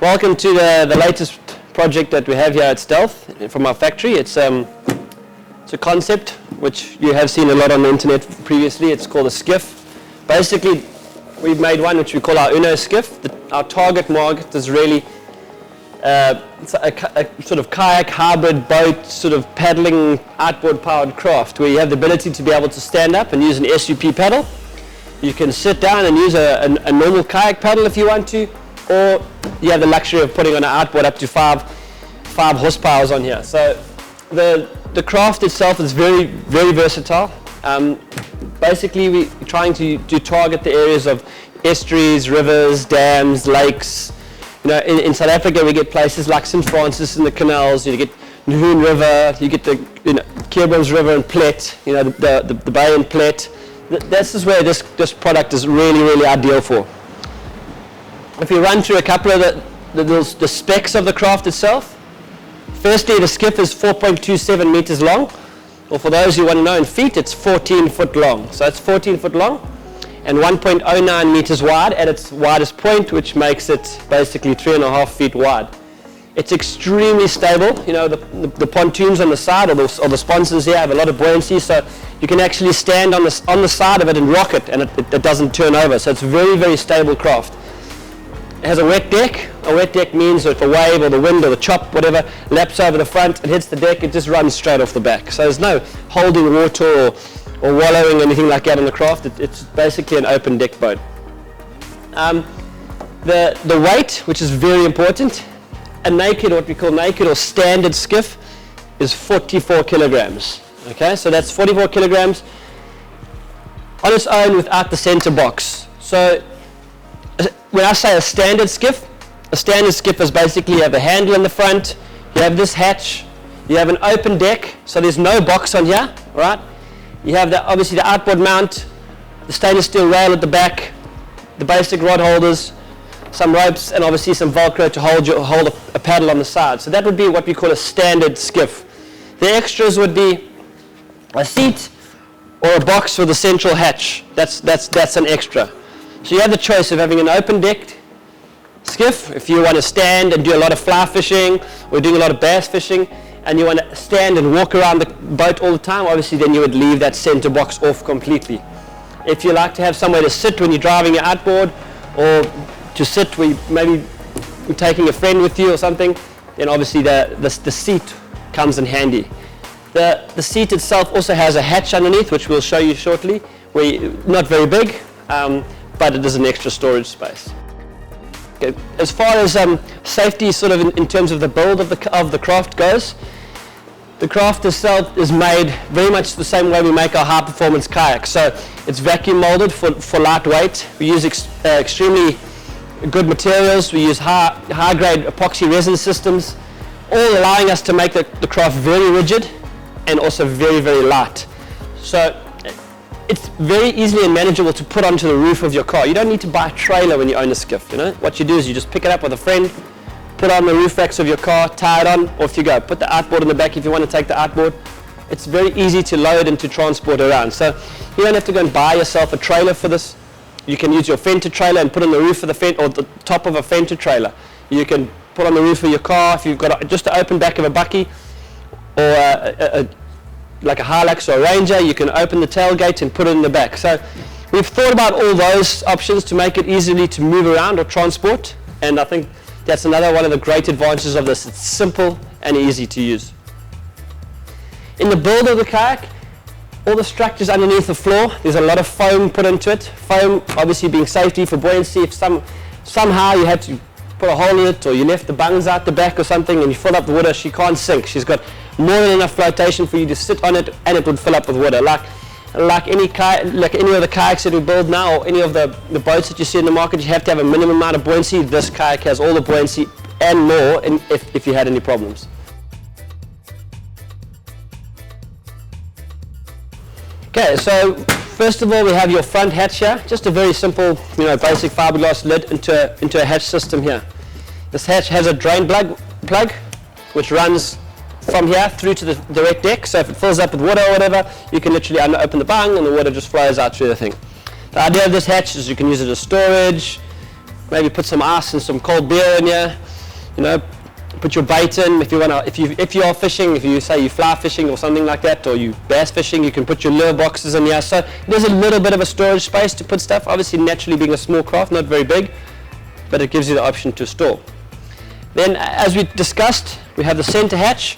Welcome to the latest project that we have here at Stealth from our factory. It's a concept which you have seen a lot on the internet previously. It's called a skiff. Basically, we've made one which we call our Uno skiff. Our target market is really it's a sort of kayak hybrid boat, sort of paddling outboard powered craft where you have the ability to be able to stand up and use an SUP paddle. You can sit down and use a normal kayak paddle if you want to, or you have the luxury of putting on an outboard up to 5 horsepower on here. So the craft itself is very, very versatile. Basically, we're trying to target the areas of estuaries, rivers, dams, lakes. You know, in South Africa, we get places like St. Francis in the canals. You get Nahoon River, you get the Keerboms River in Plet. You know, the bay in Plet. This is where this product is really, really ideal for. If you run through a couple of the specs of the craft itself, firstly, the skiff is 4.27 meters long, or for those who want to know in feet, it's 14 foot long. So it's 14 foot long and 1.09 meters wide at its widest point, which makes it basically 3.5 feet wide. It's extremely stable. You know, the pontoons on the side, or the sponsons here, have a lot of buoyancy, so you can actually stand on the side of it and rock it, and it doesn't turn over. So it's a very, very stable craft. It has a wet deck. A wet deck means if a wave or the wind or the chop, whatever, laps over the front, it hits the deck, it just runs straight off the back. So there's no holding water or wallowing, anything like that on the craft. It's basically an open deck boat. The weight, which is very important, a naked, what we call naked or standard skiff, is 44 kilograms. Okay, so that's 44 kilograms on its own without the center box. So when I say a standard skiff is basically you have a handle in the front, you have this hatch, you have an open deck, so there's no box on here, right? You have obviously the outboard mount, the stainless steel rail at the back, the basic rod holders, some ropes, and obviously some Velcro to hold a paddle on the side. So that would be what we call a standard skiff. The extras would be a seat or a box with a central hatch. That's an extra. So you have the choice of having an open decked skiff if you want to stand and do a lot of fly fishing or doing a lot of bass fishing, and you want to stand and walk around the boat all the time. Obviously then you would leave that center box off completely. If you like to have somewhere to sit when you're driving your outboard, or to sit where maybe you're taking a friend with you or something, then obviously the seat comes in handy. The seat itself also has a hatch underneath, which we'll show you shortly, not very big, but it is an extra storage space. Okay. As far as safety, sort of in terms of the build of the craft goes, the craft itself is made very much the same way we make our high performance kayaks. So it's vacuum molded for lightweight. We use extremely good materials. We use high grade epoxy resin systems, all allowing us to make the craft very rigid and also very, very light. So it's very easily and manageable to put onto the roof of your car. You don't need to buy a trailer when you own a skiff. You know what you do is you just pick it up with a friend, put it on the roof racks of your car, tie it on, off you go. Put the outboard in the back if you want to take the outboard. It's very easy to load and to transport around. So you don't have to go and buy yourself a trailer for this. You can use your Fender trailer and put on the roof of the Fender, or the top of a Fender trailer. You can put on the roof of your car if you've got just the open back of a bucky, or like a Hilux or a Ranger. You can open the tailgate and put it in the back. So we've thought about all those options to make it easily to move around or transport, and I think that's another one of the great advantages of this. It's simple and easy to use. In the build of the kayak, all the structures underneath the floor, there's a lot of foam put into it. Foam obviously being safety for buoyancy. If somehow you had to put a hole in it, or you left the bungs out the back or something and you fill up the water, she can't sink. She's got more than enough flotation for you to sit on it, and it would fill up with water. Like any of the kayaks that we build now, or any of the boats that you see in the market, you have to have a minimum amount of buoyancy. This kayak has all the buoyancy and more if you had any problems. Okay, so first of all we have your front hatch here. Just a very simple, basic fiberglass lid into a hatch system here. This hatch has a drain plug which runs from here through to the direct deck, so if it fills up with water or whatever, you can literally open the bung and the water just flows out through the thing. The idea of this hatch is you can use it as storage, maybe put some ice and some cold beer in here, you know, put your bait in. If you want to, if you are fishing, if you say you fly fishing or something like that, or you bass fishing, you can put your lure boxes in here. So there's a little bit of a storage space to put stuff. Obviously, naturally being a small craft, not very big, but it gives you the option to store. Then, as we discussed, we have the center hatch.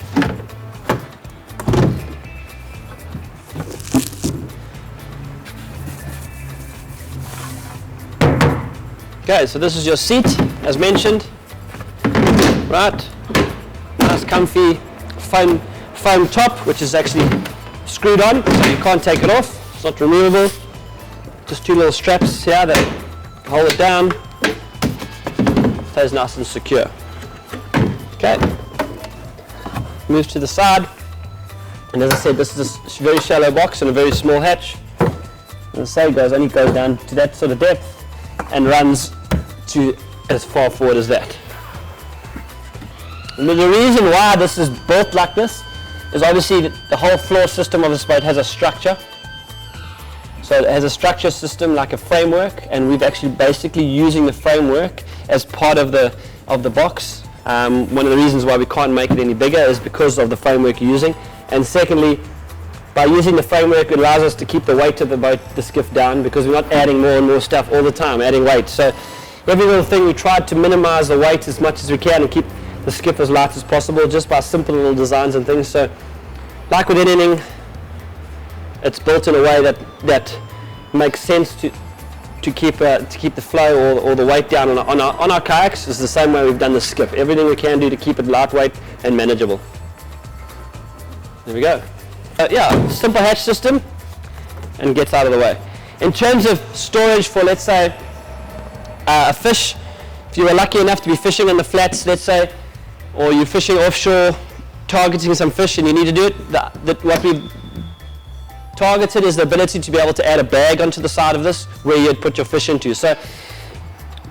Okay, so this is your seat, as mentioned. Right, nice comfy foam top, which is actually screwed on, so you can't take it off. It's not removable. Just two little straps here that hold it down. Stays nice and secure. Okay, move to the side, and as I said, this is a very shallow box and a very small hatch. As I say, it only goes down to that sort of depth and runs to as far forward as that. And the reason why this is built like this is obviously that the whole floor system of this boat has a structure. So it has a structure system like a framework, and we've actually basically using the framework as part of the box. One of the reasons why we can't make it any bigger is because of the framework you're using. And secondly, by using the framework, it allows us to keep the weight of the boat, the skiff, down, because we're not adding more and more stuff all the time, adding weight. So every little thing, we tried to minimize the weight as much as we can and keep the skiff as light as possible, just by simple little designs and things. So like with anything, it's built in a way that makes sense to keep the flow or the weight down on our kayaks. Is the same way we've done the skiff. Everything we can do to keep it lightweight and manageable. There we go. Yeah, simple hatch system, and gets out of the way. In terms of storage for, let's say, a fish, if you were lucky enough to be fishing on the flats, let's say, or you're fishing offshore, targeting some fish and you need to do it, what we targeted is the ability to be able to add a bag onto the side of this where you'd put your fish into. So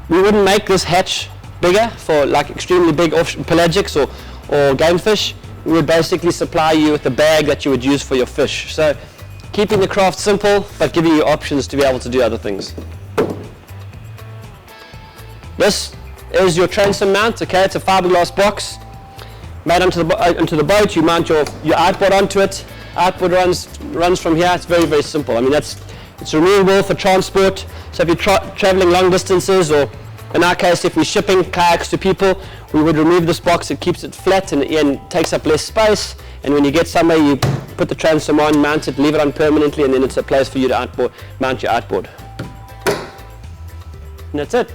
we wouldn't make this hatch bigger for like extremely big pelagics or game fish. We would basically supply you with the bag that you would use for your fish. So keeping the craft simple, but giving you options to be able to do other things. This is your transom mount. Okay, it's a fiberglass box made onto the boat. You mount your outboard onto it. Outboard runs from here. It's very, very simple. I mean, it's removable for transport. So if you're traveling long distances, or in our case, if we're shipping kayaks to people, we would remove this box. It keeps it flat and takes up less space. And when you get somewhere, you put the transom on, mount it, leave it on permanently, and then it's a place for you to mount your outboard. And that's it.